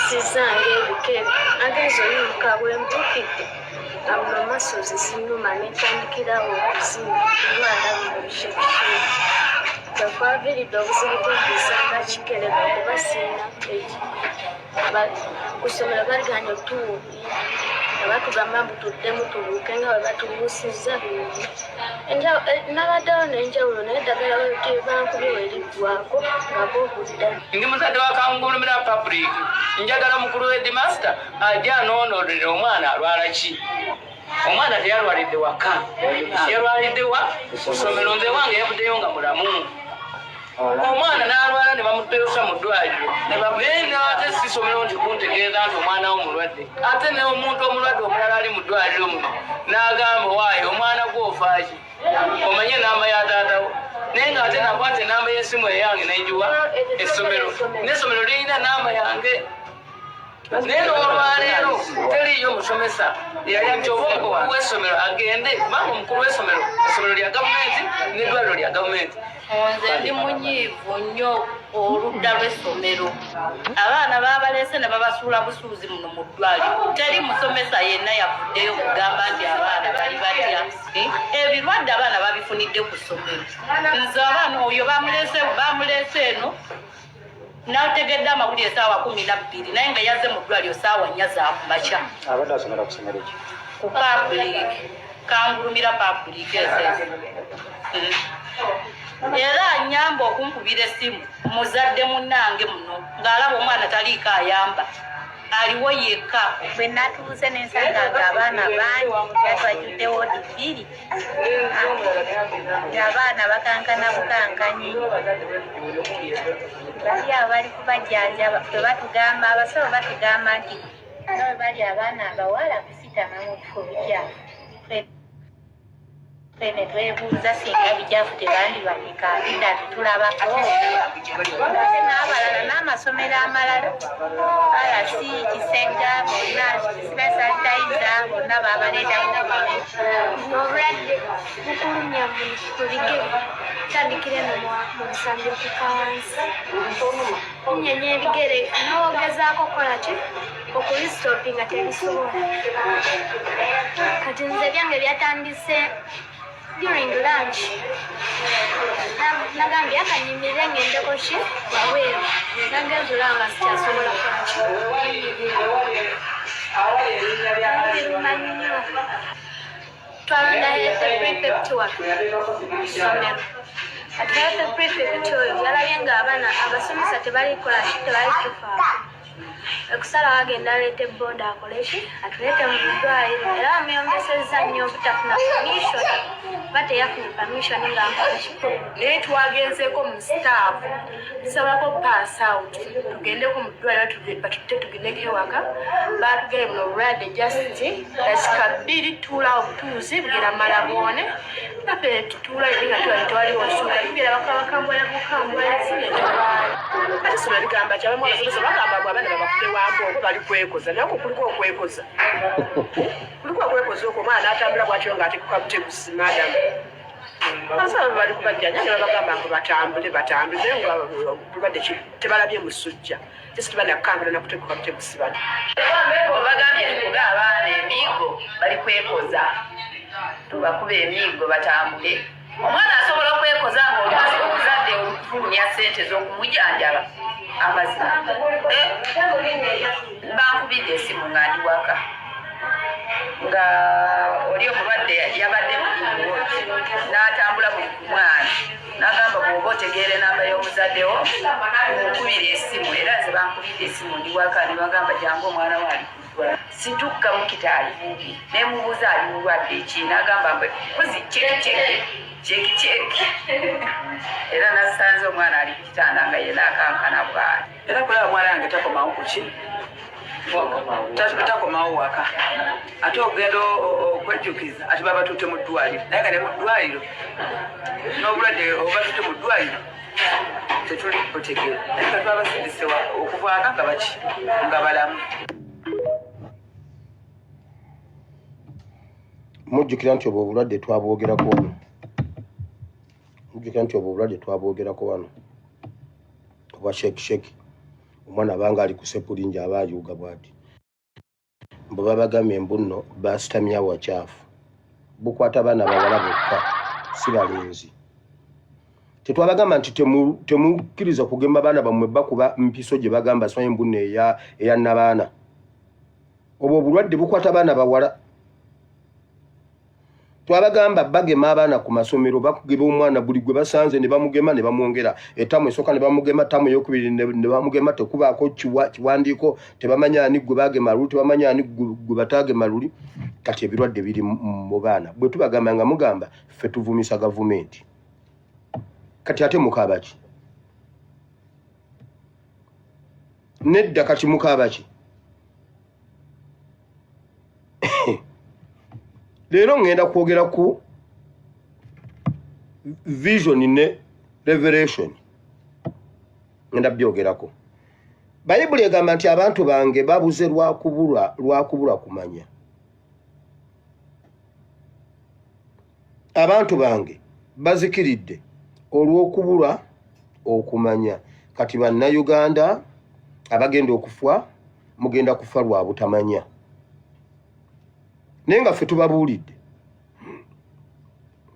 sizange ebike agenzo yimuka bwembukidde amuno masozi sinuma netandikirawo okuzina lwanda bibishekishire kakwaviridde obuzibu bw'okusanga kikereka kuba siina kusomera baliganya otuwubi abatugamba mbu tuddemu tuluuke nga bwe batubuusizza bingi nabaddewo n'enjawulo naye eddagala wetuti bankubye weriggwako nga boobudda ndi muzadde wa Kangulumira Public njagala mukulu w'Headmaster ajja anoonolere omwana alwala ki omwana teyalwalidde waka yalwalidde wa ssomero nze wange yavuddeyo nga mulamu omwana n'alwala ne bamuteesa mu ddwaliro ate sisomero nti kuntegeeza nti omwana wo mulwadde ate n'omuntu omulwadde omulala ali mu ddwaliro muno n'agamba waayo omwana gwofaaki omanye enamba ya taatawo naye ng'ate nakwata enamba y'essimu eyange nayigiwa essomero n'essomero lirina namba yange naye n'olwaleero teriyo musomesa yali nti oba omukulu w'essomero agende kubanga omukulu w'essomero essomero lya gavumenti n'eddwaliro lya gavumenti nze ndi munyiivu nnyo oludda lw'essomero abaana babalese ne babasuula busuuzi muno mu ddwaliro teri musomesa yenna yavuddeyo kugamba nti abaana bali batya ebirwadde abaana babifunidde ku ssomero nze abaana oyo bamulese eno nategedde amawulire essaawa 12 naye nga yazze mu ddwaliro ssaawa 4 za kumakya abadde asomera ku ssomero ki ku Public Kangulumira Public era anyamba okunkubira essimu muzadde munnange muno ng'alaba omwana taliiko ayamba aliwo yekka bwe natuuze n'ensanga ng'abaana bangi yatwajjudde woodi 2 ng'abaana bakankana bukankanyi bali abali kubajjanjaba bwe batugamba abasawo batugamba nti nawe bali abaana abawala kusitama mu bifo bikyafu fene twebuuza singa bijjafu tebandibanyika nda tetulabako n'abalala n'amasomero amalala alasi kisega bonna sibasanitayiza bonna babaleeta obulwadde bukulumya mu bigere tandikire mu busambi okuka wansi nyenya ebigere n'ogezaako kola ki okulisitopinga tebisobola kati nze byange byatandise during lunch nagambye akanyimirire ngendeko ki wabweru nagenzula nga sikyasobola kolaki biruma nnyo twalonda health prefect waffe ssomero ati health prefect oyo yalabye nga abaana abasomesa tebalikola ki tebali kufaako okusala wagenda aleeta ebboda akoleki atuleete mu ddwaliro era bamuyongesezza nnyo obutafuna permission bateyafunye permission ng'akola kikulu naye twagenzeeko mu sitaafu tusobolako pass out tugendeko mu ddwaliro batutte tugendeko ewaka batugere buno obulwadde just dasika 2 tuula obutuuzi bugera malabone naffe tutuula nga twaliwo nsula tugera bakambwala kati soma ligamba kyabamu abasomesa bagamba bwe abaana babakude wambu obo bali kwekoza naye kuliko okwekoza kuliko okwekoza okwo omwana atambula bwatyo ng'atekuka butegusi madamu asaba bali kubajjanya ne babagamba ngo batambule naye nga bulwadde tebalabye musujja tesi tebanakukambula nakutekuka butegusi bano obagambye tukuga abaana emiigo bali kwekoza tubakuba emiigo batambule omwana asobola okwekoza ng'omuzadde olufulumya ssente z'okumujjanjaba amazima bankubidde esimu nga ndi waka nga oli omulwadde yabadde muwoti n'atambula buli ku mwana n'agamba bw'oba otegeera enamba y'omuzaddewo nkubira esimu era nze bankubidde esimu ndi waka ne bagamba jangu omwana waali kuddwala situkka mu kitaali bubi ne mubuuza ali mulwadde ki n'agamba mbe kuzi cheki era nasanze omwana ali ku kitanda nga yena akankana bwali era kulaba mwana yange takomawo kuki takomawo waka ate ogenda okwejjukiza ati baba tutte mu ddwaliro naye nga ne mu ddwaliro n'obulwadde oba tutte mu ddwaliro tetuli kutegeera naye nga twabasindise okuvaaka nga baki nga balamu mujjukira nti obwo obulwadde twabwogerako wano obwa sheki omwana banga ali kusepulinja abayuga bwati bwe babagamba embunno basitamya wakyaafu bukwata baana bawala bokka si balenzi tetwabagamba nti temukkiriza kugema baana bammwe bakuba mpiso gye bagamba so embunno eya nabaana obwo obulwadde bukwata baana bawala twabagamba bagema abaana ku masomero bakugeba omwana buli gwe basanze ne bamugema ne bamwongera etamu esooka ne bamugema tamu eyokubiri ne bamugema tekubaako kiwandiiko tebamanya ani gwe bagema luli tebamanya ani gwe batagema luli kati ebirwadde biri mu baana bwe tubagamba nga mugamba ffe tuvumisa gavumenti kati ate mukaaba ki nedda kati mukaaba ki leero ngenda kwogera ku vision ne revelation ngenda byogerako bayibuli egamba nti abantu bange babuze lwakubula kumanya abantu bange bazikiridde olw'okubula okumanya kati bannayuganda abagenda okufa mugenda kufa lwa butamanya naye nga ffe tubabuulidde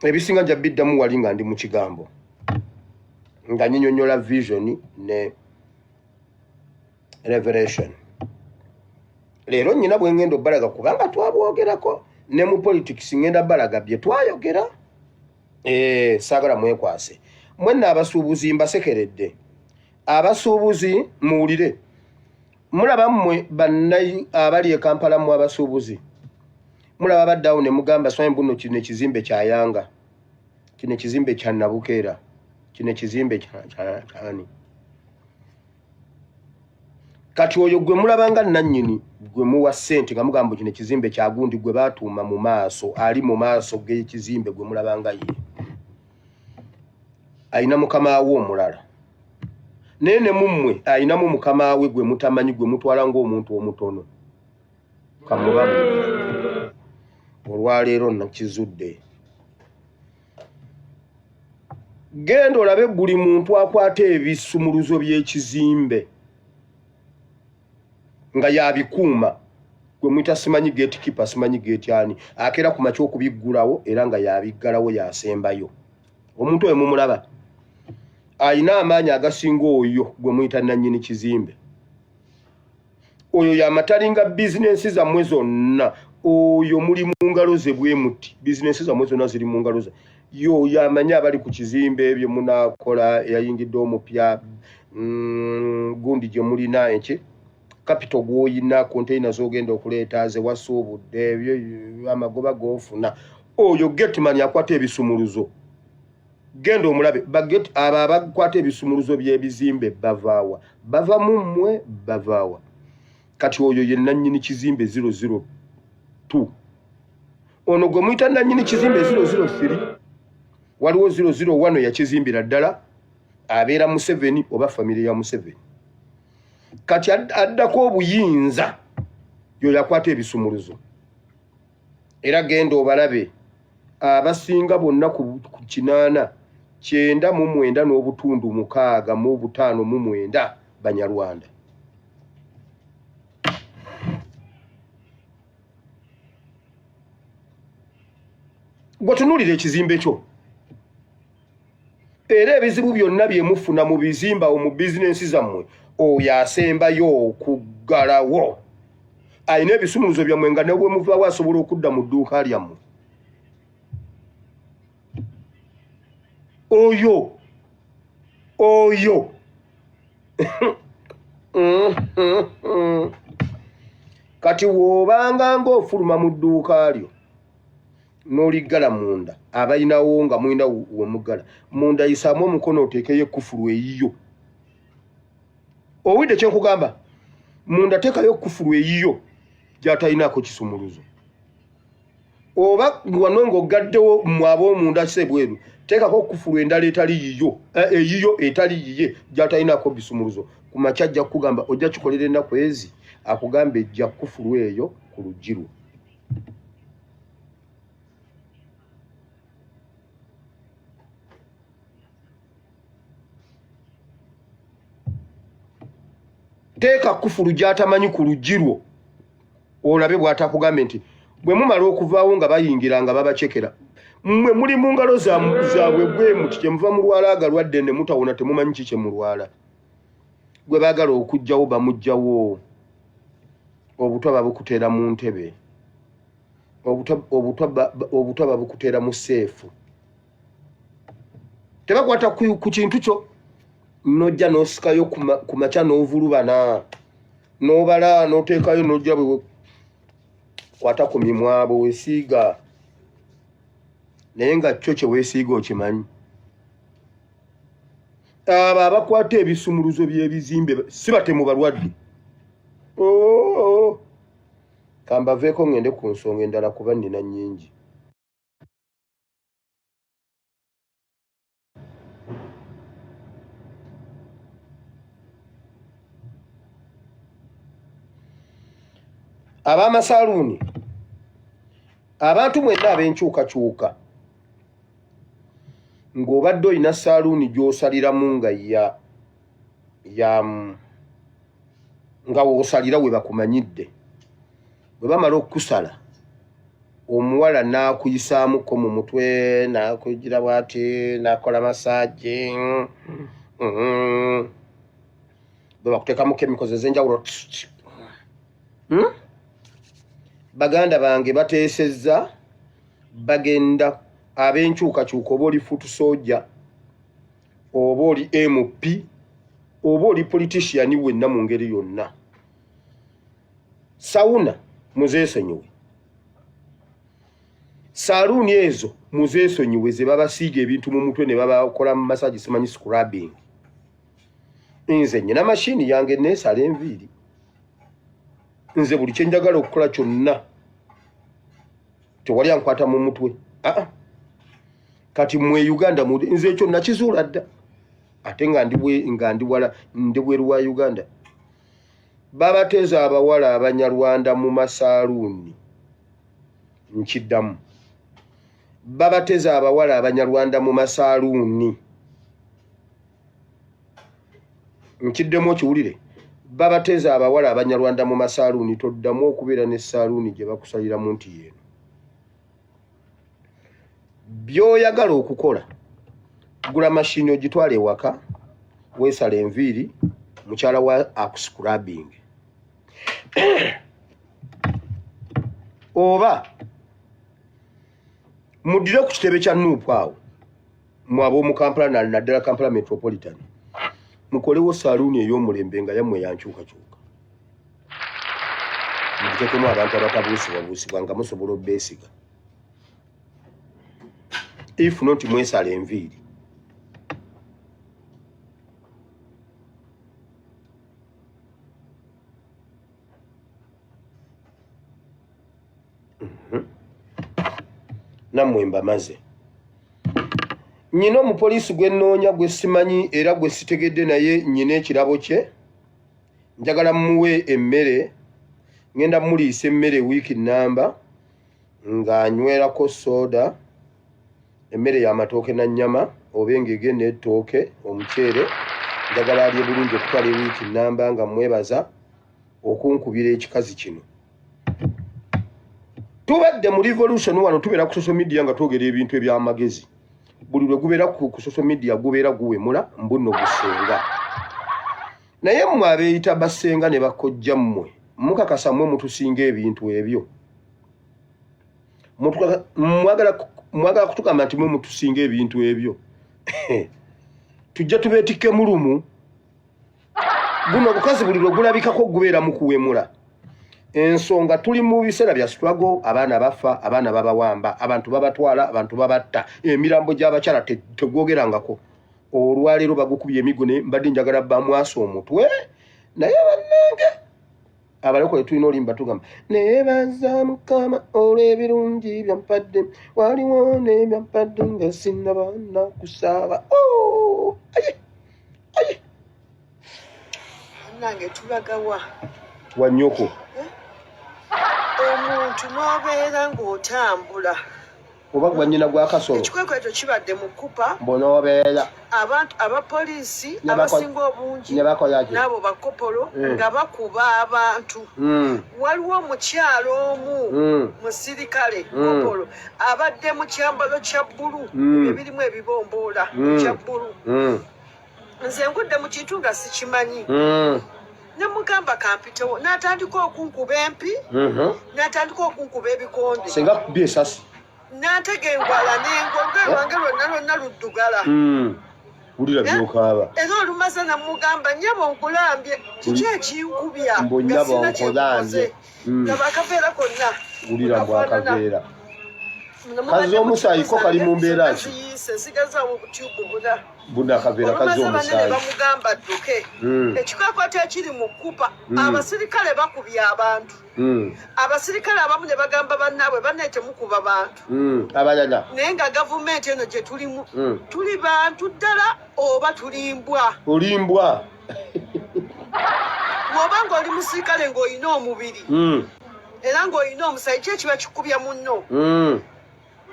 ebisinga nja biddamu wali nga ndi mu kigambo nga nyinyonyola vision ne revelation leero nnyina bwe ngenda obbalaga kubanga twabwogerako ne mu politics ngenda balaga bye twayogera saagala mwekwase mwenna abasuubuzi mbasekeredde abasuubuzi muwulire mulaba mmwe bannayi abali e Kampala mu abasuubuzi mulaba baddawo ne mugamba swami buno kino ekizimbe kyayanga kino ekizimbe kya Nabukeera kino ekizimbe kyani kati oyo gwe mulabanga nannyini gwe muwa ssente nga mugamba kino ekizimbe kya gundi gwe baatuuma mu maaso ali mu maaso g'ekizimbe gwe mulabanga ye ayina mukama we omulala naye ne mummwe ayinamu mukama we gwe mutamanyi gwe mutwala ng'omuntu omutono kamubamu olwaleero nakizudde genda olabe buli muntu akwata ebisumuluzo by'ekizimbe nga yabikuuma gwe mwita simanyi gatekeeper simanyi gate ani akeera ku makya okubiggulawo era nga yabiggalawo yasembayo omuntu oyo mumulaba ayina amaanyi agasinga oyo gwe mwita nannyini kizimbe oyo yamatalinga bizinensi zammwe zonna oyo muli mu ngalo ze bwe muti bizinensi zammwe zonna ziri mu ngalo ze yo yamanya abali ku kizimbe ebyo munakola yayingidde omupya gundi gye mulina enki capital gwoyina container zogenda okuleeta ze wasuubudde ebyo amagoba gofuna oyo getman yakwata ebisumuluzo genda omulabe baget abo abakwata ebisumuluzo by'ebizimbe bavaawa bava mummwe bavaawa kati oyo ye nannyini kizimbe 002 ono gwe muyita nannyini kizimbe 003 waliwo 001 yakizimbira ddala abeera Museveni oba famire ya Museveni kati addako obuyinza yo yakwata ebisumuluzo era genda obalabe abasinga bonna ku 8 n'obutundu 6.59 Banyarwanda gwotunuulira ekizimbe kyo era ebizibu byonna byemufuna mu bizimba mu bizinensi zammwe oyo asembayo okuggalawo ayina ebisumuluzo byammwe nga ne bwe muvaawo asobola okudda mu dduuka lyammwe oyo kati woobanga ng'ofuluma mu dduuka lyo n'oliggala munda abayinawo nga mulina wemugala munda yisaamu omukono oteekeyo ekkufulu eyiyo owidde kyenkugamba munda teekayo ekkufulu eyiyo gy'atalinaako kisumuluzo oba wano ng'oggaddewo mwab'omunda kisebweru teekako ekkufulu endala etali yiyo eyiyo etali yiye gy'atalinaako bisumuluzo ku makya ajja kukugamba ojja kikolera ennaku ezi akugamba ejja kkufulu eyo ku luggi lwo teeka kufulu gy'atamanyi ku lugirwo olabe bw'atakugambye nti bwe mumala okuvaawo nga bayingira nga babacekera mmwe muli mu ngalo zaabwe bwe muti kyemuva mulwala agalwadde ne mutawona temumanyi ki kyemulwala gwe baagala okugjawo bamugjawo obutwa babukuteera mu ntebe obutwa babukuteera mu seefu tebakwata ku kintu kyo nojja n'osikayo ku makya n'ovulubana n'obala n'oteekayo n'ojja bwe kwata ku mimwa bwe weesiiga naye nga kyo kye weesiiga okimanyi abo abakwata ebisumuluzo by'ebizimbe si batemu balwadde kambaveeko ngende ku nsonga endala kuba nnina nnyingi ab'amasaaluuni abantu mwenna ab'enkyukakyuka ng'obadde olina saaluuni gy'osaliramu nga w'osalira we bakumanyidde bwe bamala okukusala omuwala n'akuyisaamuko mu mutwe n'akugira bw'ati n'akola masaaji bwe bakuteekamu kemikozi ez'enjawulo baganda bange bateesezza bagenda ab'enkyukakyuka oba oli futu soja oba oli MP oba oli politician wenna mu ngeri yonna sawuna muzeesonyiwe saaluuni ezo muzeesonyiwe ze babasiiga ebintu mu mutwe ne babakola mu masaji simanyi scrubbing nze nnyina mashini yange neesala enviiri nze buli kyenjagala okukola kyonna tewali ankwata mu mutwe kati mwe Uganda nze ekyo nakizuula dda ate nga ndi bweru wa Uganda babateza abawala abanyarwanda mu masaaluuni nkiddamu babateza abawala abanyarwanda mu masaaluuni nkiddemu okiwulire babateza abawala abanyarwanda mu masaaluuni toddamu okubeera ne saaluuni gye bakusaliramu nti yeeno by'oyagala okukola gula mashini ogitwala ewaka weesala enviiri mukyala wa akuscrubbing oba muddire ku kitebe kya Nuupu awo mwaba omu Kampala naddala Kampala Metropolitan mukolewo saaluuni ey'omulembe nga yammwe yankyukakyuka mugitekemu abantu abatabuusibwabuusibwa nga musobola obbeesiga if not mwesala enviiri nammwe mbamaze nnyina omupoliisi gwe nnoonya gwe simanyi era gwe sitegedde naye nnyina ekirabo kye njagala muwe emmere ngenda muliisa emmere wiiki nnamba ng'anywerako soda emmere y'amatooke na nnyama oba engege n'ettooke omuceere njagala alye bulungi okutwala ewiiki nnamba nga mwebaza okunkubira ekikazi kino tubadde mu revolution wano tubeera ku social media nga twogera ebintu eby'amagezi buli lwe gubeera ku social media gubeera guwemula mbuno gusenga naye mmwe abeeyita basenga ne bakojja mmwe mukakasa mmwe mutusinga ebintu ebyo mwagala kutugamba nti mmwe mutusinga ebintu ebyo tujja tubeetikke mulumu guno obukazi buli lwe gulabikako gubeera mu kuwemula ensonga tuli mu biseera bya struggle abaana bafa abaana babawamba abantu babatwala abantu babatta emirambo gy'abakyala tegwogerangako olwaleero bagukubye emigo ne mbadde njagala bamwasa omutwe naye bannange abalokole tulina olimba tugamba neebaza Mukama olw'ebirungi byampadde waliwo n'ebyampadde nga sinnaba nakusaaba aye nange tulagawa wanyoko omuntu n'obeera ng'otambula oba gwa nnyina gwa Kasolo ekikwekwe ekyo kibadde mu Kupa bonoobeera abantu abapoliisi abasinga obungi n'abo bakopolo nga bakuba abantu waliwo omukyalo omu musirikale kopolo abadde mu kyambalo kya bbulu ebirimu ebibomboola kya bbulu nze ngudde mu kintu nga sikimanyi ne mugamba kampitewo n'atandika okunkuba empi n'atandika okunkuba ebikonde singa kubye esasi n'ategengwala n'engolwe lwange lwonna luddugala wulira byokaaba era olumaze namugamba nnyabo nkulambye kiki ekinkubya mbonyabo nkolambye nga bakaveera konna wulira bwakaveera kazi omusaayi ko kali mu mbeera ki sigazaawo obutyubu buna akaveera kazi omusaayi bamugamba adduke ekikwakwata ekiri mu Kupa abasirikale bakubya abantu abasirikale abamu ne bagamba bannaabwe banne temukuba bantu abalala naye nga gavumenti eno gye tulimu tuli bantu ddala oba tulimbwa olimbwa bw'oba ng'oli musirikale ng'olina omubiri era ng'olina omusayi ki ekiba kikubya munno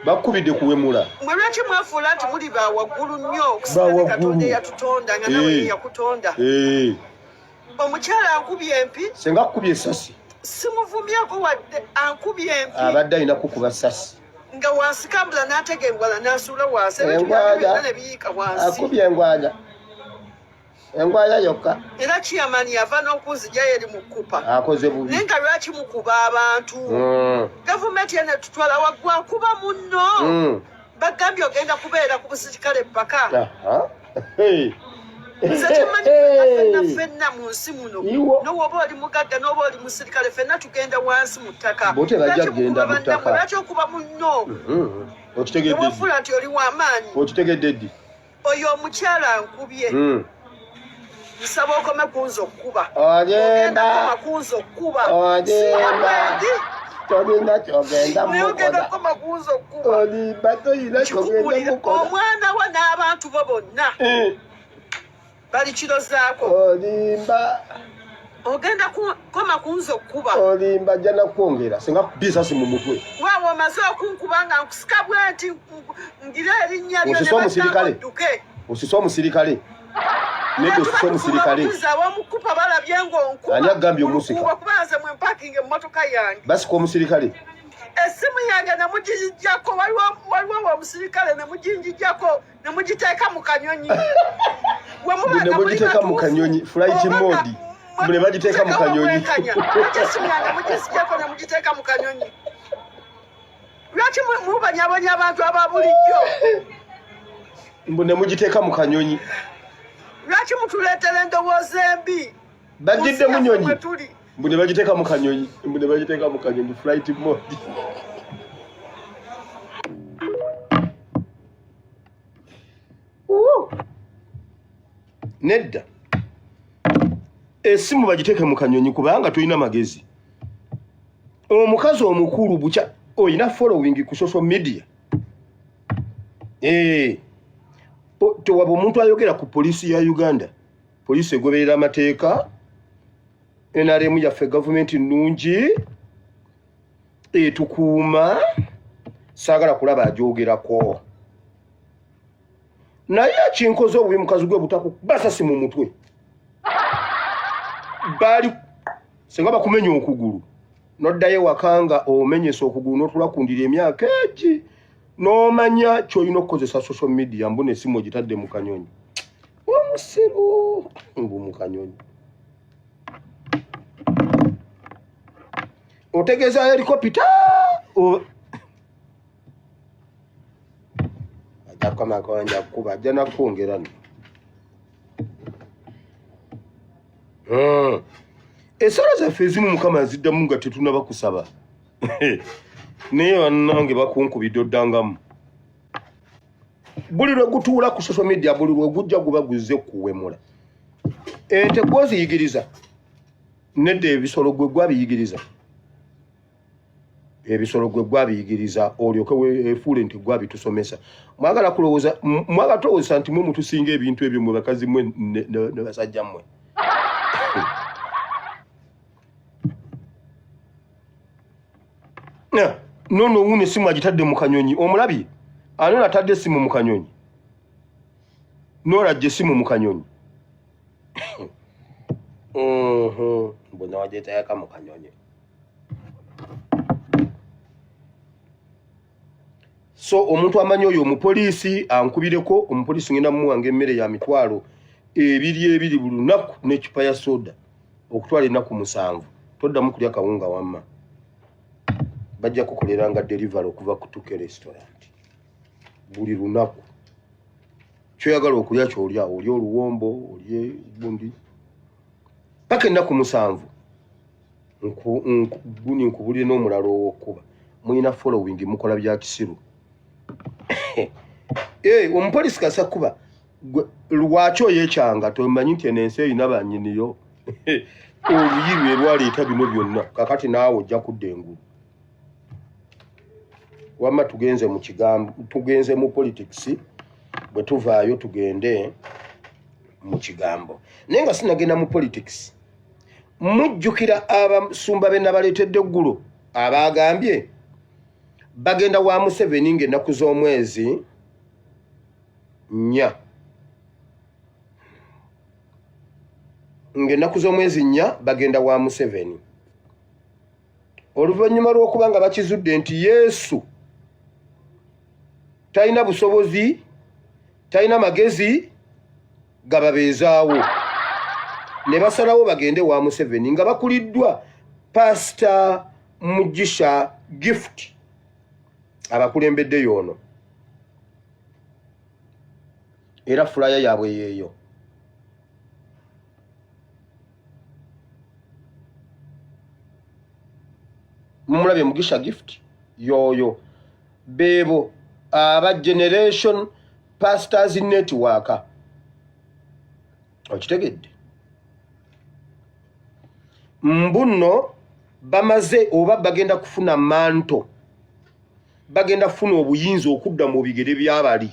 bakubidde kuwemula mwe lwaki mwefuula nti muli bawaggulu nnyo okusinga Katonda eyatutonda nga nawe yakutonda omukyala ankubye empi senga akubye esasi simuvumyeko wadde ankubye empi abadde alina kukuba sasi nga wansikambula n'ategengwala n'asuula wansi ebintu ne biyiika wansi akubye engwaya yokka era kiyamani yava n'okunzigyayo eri mu Kupa akoze bubi naye nga lwaki mukuba abantu gavumenti ene tutwala waggwa nkuba munno bagambye ogenda kubeera ku busirikale ppaka nze kimanyi fenna mu nsi muno n'owoba oli mugagga n'oba oli musirikale fenna tugenda wansi mu ttaka lwaki okuba munno owafuula nti oli w'amaanyi okitegedde ddi oyo omukyala ankubye nsaba okome kunza okkuba ogenda kunza okkuba tolina kyogenda ogenda koma kunza okkuba olimba tolina kyogenda mukola omwana we n'abantu bo bonna bali kirozaako olimba ogenda koma kunza okkuba olimba ajja nakwongera singa kubye esasi mu mutwe waawe omaze okunkuba nga nkusika bwe nti ngira erinnya lyo osise omusirikale osise omusirikale nedde osise omusirikale abamukupa balabye ng'onkuba ani agambye omusika kubanze mwe mpakinga emmotoka yange basika omusirikale essimu yange nemugijjako waliwo omusirikale nemujinjijjako nemugiteeka mu kanyonyi nemugiteeka mu kanyonyi flight mode ne bagiteeka mu kanyonyi essimu yange mugizijjako nemugiteeka mu kanyonyi lwaki mubanyabonya abantu aba bulijjo mbu nemugiteeka mu kanyonyi lwaki mutuleetera endowooza embi bajjidde mu nyonyi mbu ne bagiteeka mu kanyonyi mbu ne bagiteeka mu kanyonyi flight mode nedda essimu bagiteeke mu kanyonyi kubanga tolina magezi omukazi omukulu bukya olina following ku social media tewaba omuntu ayogera ku poliisi ya Uganda poliisi egoberera amateeka NRM yaffe gavumenti nnungi etukuuma saagala kulaba ajogerako naye akinkoze obubi mukazi gwe butakubasasi mu mutwe bali singa bakumenya okugulu noddayo wakanga omenyesa okugulu n'otulakundira emyaka egi n'omanya ky'olina okukozesa social media mbona essimu ogitadde mu kanyonyi omusiru mbu mu kanyonyi otegeeza helikopita ajjakamaganja kuba ajja nakwongera esala zaffe ezimu mukama yaziddamu nga tetunaba kusaba naye bannange bakunkubidde oddangamu buli lwe gutuula ku social media buli lwe gujja guba guzze kuwemula ente gwoziyigiriza nedda ebisolo gwe gwabiyigiriza ebisolo gwe gwabiyigiriza olyoke weefuule nti gwabitusomesa mwagala tulowooza nti mwe mutusinga ebintu ebyo mwe bakazi mwe ne basajja mmwe nono wuno essimu agitadde mu kanyonyi omulabye anono atadde essimu mu kanyonyi noolajja essimu mu kanyonyi mbona wagyetayaka mu kanyonyi. So omuntu amanyi oyo omupoliisi ankubireko, omupoliisi ngenda mumuwanga emmere ya mitwalo ebiri buli lunaku n'ekipa ya soda okutwala ennaku 7. Toddamu kulya kawunga wamma, bajja kukoleranga delivery okuva ku Tuke restaurant buli lunaku. Kyoyagala okulya kyolya, olya oluwombo, olye gundi paka ennaku 7. Guni nkubulire n'omulalo ow'okkuba muyina following mukola bya kisiru. Omupoliisi kasakkuba lwaki oyekyanga tomanyi nti enensi erina banyiniyo oluyirwe lwaleeta bino byonna kakati naawe ojja kudda engulu. Wamma tugenze mu kigambo, tugenze mu politics, bwe tuvaayo tugende mu kigambo. Naye nga sinagenda mu politics, mujjukira abasumba be nabaleetedde eggulo abaagambye bagenda wa Museveni ng'ennaku z'omwezi 4. Ng'ennaku z'omwezi 4 bagenda wa Museveni. Oluvannyuma lw'okuba nga bakizudde nti Yesu talina busobozi, talina magezi gababeezaawo, ne basalawo bagende wa Museveni nga bakuliddwa Pastor Mugisha Gift abakulembedde yono, era fulaya yaabwe yeeyo. Mumulabye Mugisha Gift yoyo, beebo aba Generation Pastors Network. Okitegedde? Mbuno bamaze oba bagenda kufuna manto, bagenda kufuna obuyinza okudda mu bigere by'abali.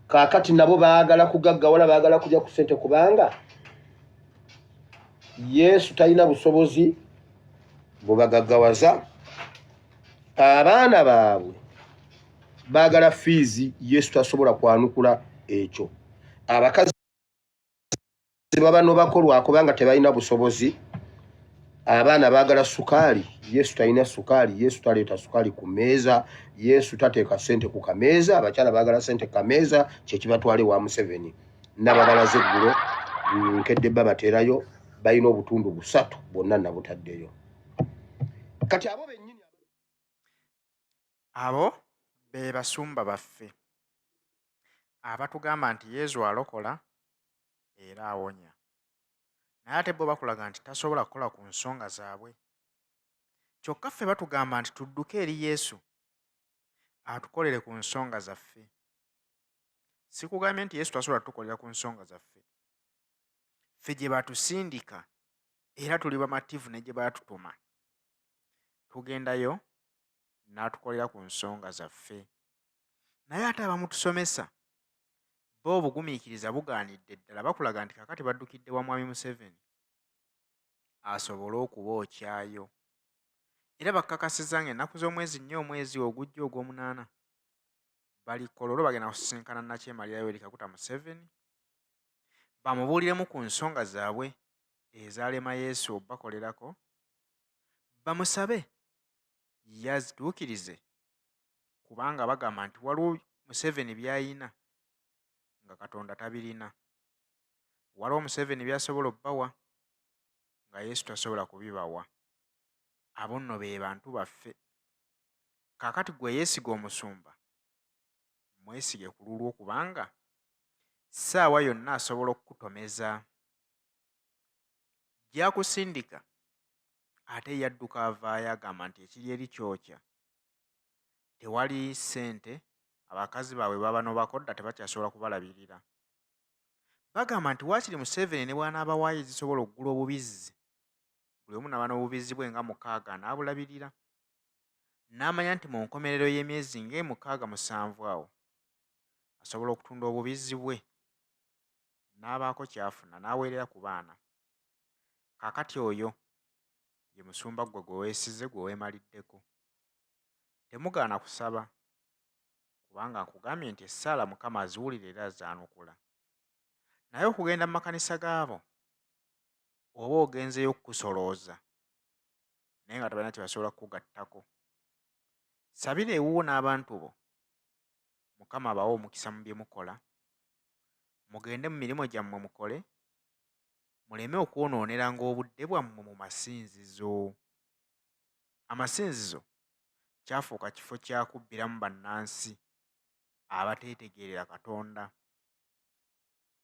Kaakati nabo baagala kugaggawala, baagala kujja ku ssente kubanga Yesu talina busobozi bubagaggawaza. Abaana baabwe baagala fiizi, Yesu tasobola kwanukula ekyo. Abakazi babano bakolwa kubanga tebalina busobozi. Abaana baagala sukaali, Yesu talina sukaali, Yesu taleeta sukaali ku mmeeza, Yesu tateeka ssente ku kameeza. Abakyala baagala ssente ku kameeza, kyekibatwale wa Museveni. Nababalaze eggulo nkedde babateerayo, balina obutundu 3 bonna nabutaddeyo. Kati abo bennyini abo be basumba baffe abatugamba nti Yesu alokola era awonya, naye ate bo bakulaga nti tasobola kukola ku nsonga zaabwe. Kyokka ffe batugamba nti tudduke eri Yesu atukolere ku nsonga zaffe. Sikugambye nti Yesu tasobola tukolera ku nsonga zaffe. Ffe gye batusindika era tuli bamativu ne gye baatutuma, tugendayo n'atukolera ku nsonga zaffe. Naye ate abamutusomesa bo obugumiikiriza bugaanidde ddala, bakulaga nti kakati baddukidde wa Mwami Museveni asobole okubookyayo, era bakkakasiza ng'ennaku z'omwezi 4 omwezi ogujja ogw'omunaana bali Kololo bagenda kusisinkana Nakyemalira Yoweri Kaguta Museveni bamubuuliremu ku nsonga zaabwe ezaalema Yesu obbakolerako, bamusabe yazituukirize, kubanga bagamba nti waliwo Museveni by'ayina nga Katonda tabirina, waliwo Museveni by'asobola obbawa nga Yesu tasobola kubibawa. Abo nno be bantu baffe. Kaakati gwe yeesiga omusumba, mwesige ku lulwo, kubanga ssaawa yonna asobola okukutomeza. Gy'akusindika ate yadduka avaayo agamba nti ekiri eri kyokya. Tewali ssente, abakazi baabwe baba n'obakodda tebakyasobola kubalabirira. Bagamba nti waakiri Museveni ne bw'anaabawaayo ezisobola okugula obubizzi, buli omu n'aba n'obubizzi bwe nga 6 n'abulabirira. N'amanya nti mu nkomerero y'emyezi nga 7 awo asobola okutunda obubizzi bwe n'abaako kyafuna n'aweerera ku baana. Kaakati oyo ye musumba gwe gwe weesize gwe weemaliddeko. Temugaana kusaba, kubanga nkugambye nti essaala Mukama aziwulira era azaanukula. Naye okugenda mu makanisa gaabo, oba ogenzeyo okukusolooza, naye nga tebalina kye basobola kukugattako. Sabira ewuwo n'abantu bo, Mukama abawe omukisa mu bye mukola, mugende mu mirimu gyammwe mukole, muleme okwonooneranga obudde bwammwe mu masinzizo. Amasinzizo kyafuuka kifo kya kubbiramu bannansi abateetegeerera Katonda.